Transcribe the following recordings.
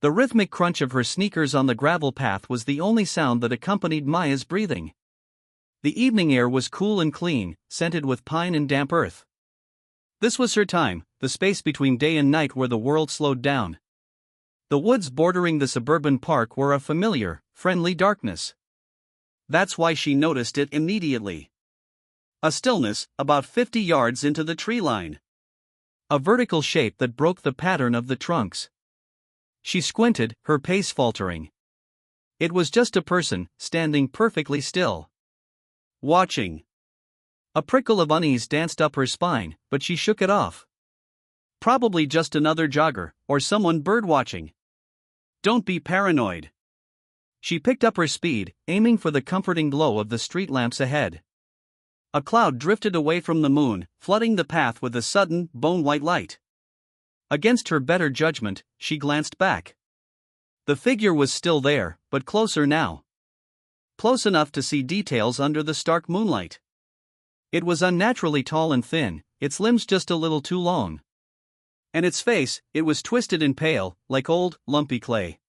The rhythmic crunch of her sneakers on the gravel path was the only sound that accompanied Maya's breathing. The evening air was cool and clean, scented with pine and damp earth. This was her time, the space between day and night where the world slowed down. The woods bordering the suburban park were a familiar, friendly darkness. That's why she noticed it immediately. A stillness, about 50 yards into the tree line. A vertical shape that broke the pattern of the trunks. She squinted, her pace faltering. It was just a person, standing perfectly still. Watching. A prickle of unease danced up her spine, but she shook it off. Probably just another jogger, or someone birdwatching. Don't be paranoid. She picked up her speed, aiming for the comforting glow of the street lamps ahead. A cloud drifted away from the moon, flooding the path with a sudden, bone-white light. Against her better judgment, she glanced back. The figure was still there, but closer now. Close enough to see details under the stark moonlight. It was unnaturally tall and thin, its limbs just a little too long. And its face, it was twisted and pale, like old, lumpy clay.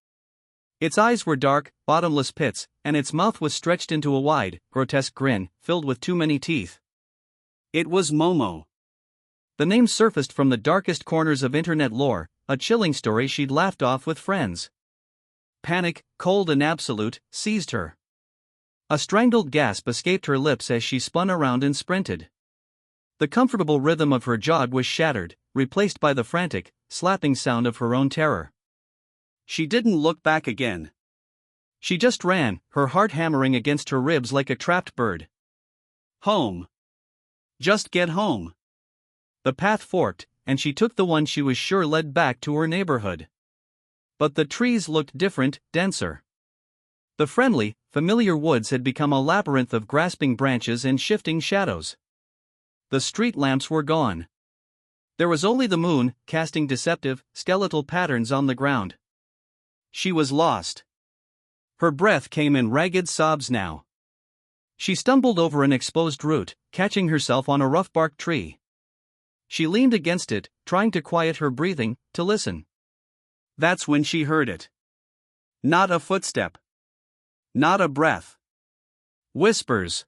Its eyes were dark, bottomless pits, and its mouth was stretched into a wide, grotesque grin, filled with too many teeth. It was Momo. The name surfaced from the darkest corners of internet lore, a chilling story she'd laughed off with friends. Panic, cold and absolute, seized her. A strangled gasp escaped her lips as she spun around and sprinted. The comfortable rhythm of her jog was shattered, replaced by the frantic, slapping sound of her own terror. She didn't look back again. She just ran, her heart hammering against her ribs like a trapped bird. Home. Just get home. The path forked, and she took the one she was sure led back to her neighborhood. But the trees looked different, denser. The friendly, familiar woods had become a labyrinth of grasping branches and shifting shadows. The street lamps were gone. There was only the moon, casting deceptive, skeletal patterns on the ground. She was lost. Her breath came in ragged sobs now. She stumbled over an exposed root, catching herself on a rough-barked tree. She leaned against it, trying to quiet her breathing, to listen. That's when she heard it. Not a footstep. Not a breath. Whispers.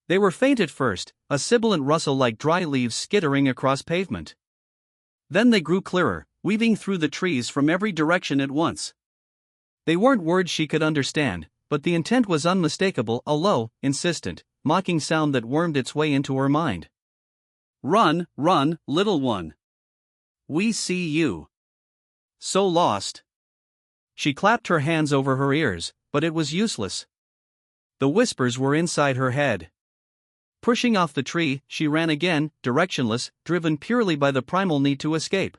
They were faint at first, a sibilant rustle like dry leaves skittering across pavement. Then they grew clearer, weaving through the trees from every direction at once. They weren't words she could understand, but the intent was unmistakable, a low, insistent, mocking sound that wormed its way into her mind. Run, run, little one. We see you. So lost. She clapped her hands over her ears, but it was useless. The whispers were inside her head. Pushing off the tree, she ran again, directionless, driven purely by the primal need to escape.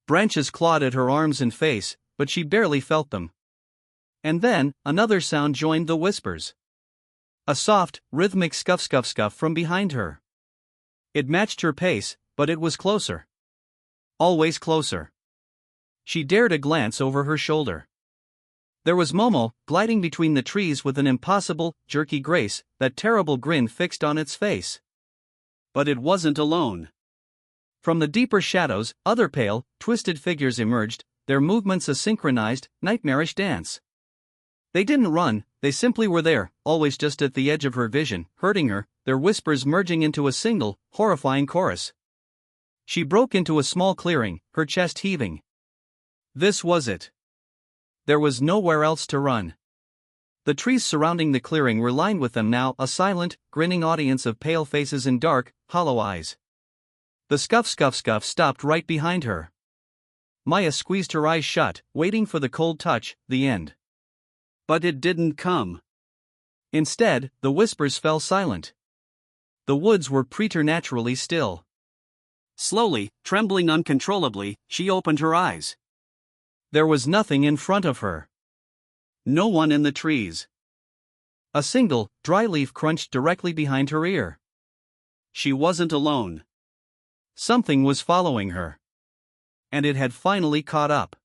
Branches clawed at her arms and face, but she barely felt them. And then, another sound joined the whispers. A soft, rhythmic scuff from behind her. It matched her pace, but it was closer. Always closer. She dared a glance over her shoulder. There was Momo, gliding between the trees with an impossible, jerky grace, that terrible grin fixed on its face. But it wasn't alone. From the deeper shadows, other pale, twisted figures emerged, their movements a synchronized, nightmarish dance. They didn't run, they simply were there, always just at the edge of her vision, hurting her, their whispers merging into a single, horrifying chorus. She broke into a small clearing, her chest heaving. This was it. There was nowhere else to run. The trees surrounding the clearing were lined with them now, a silent, grinning audience of pale faces and dark, hollow eyes. The scuff stopped right behind her. Maya squeezed her eyes shut, waiting for the cold touch, the end. But it didn't come. Instead, the whispers fell silent. The woods were preternaturally still. Slowly, trembling uncontrollably, she opened her eyes. There was nothing in front of her. No one in the trees. A single, dry leaf crunched directly behind her ear. She wasn't alone. Something was following her. And it had finally caught up.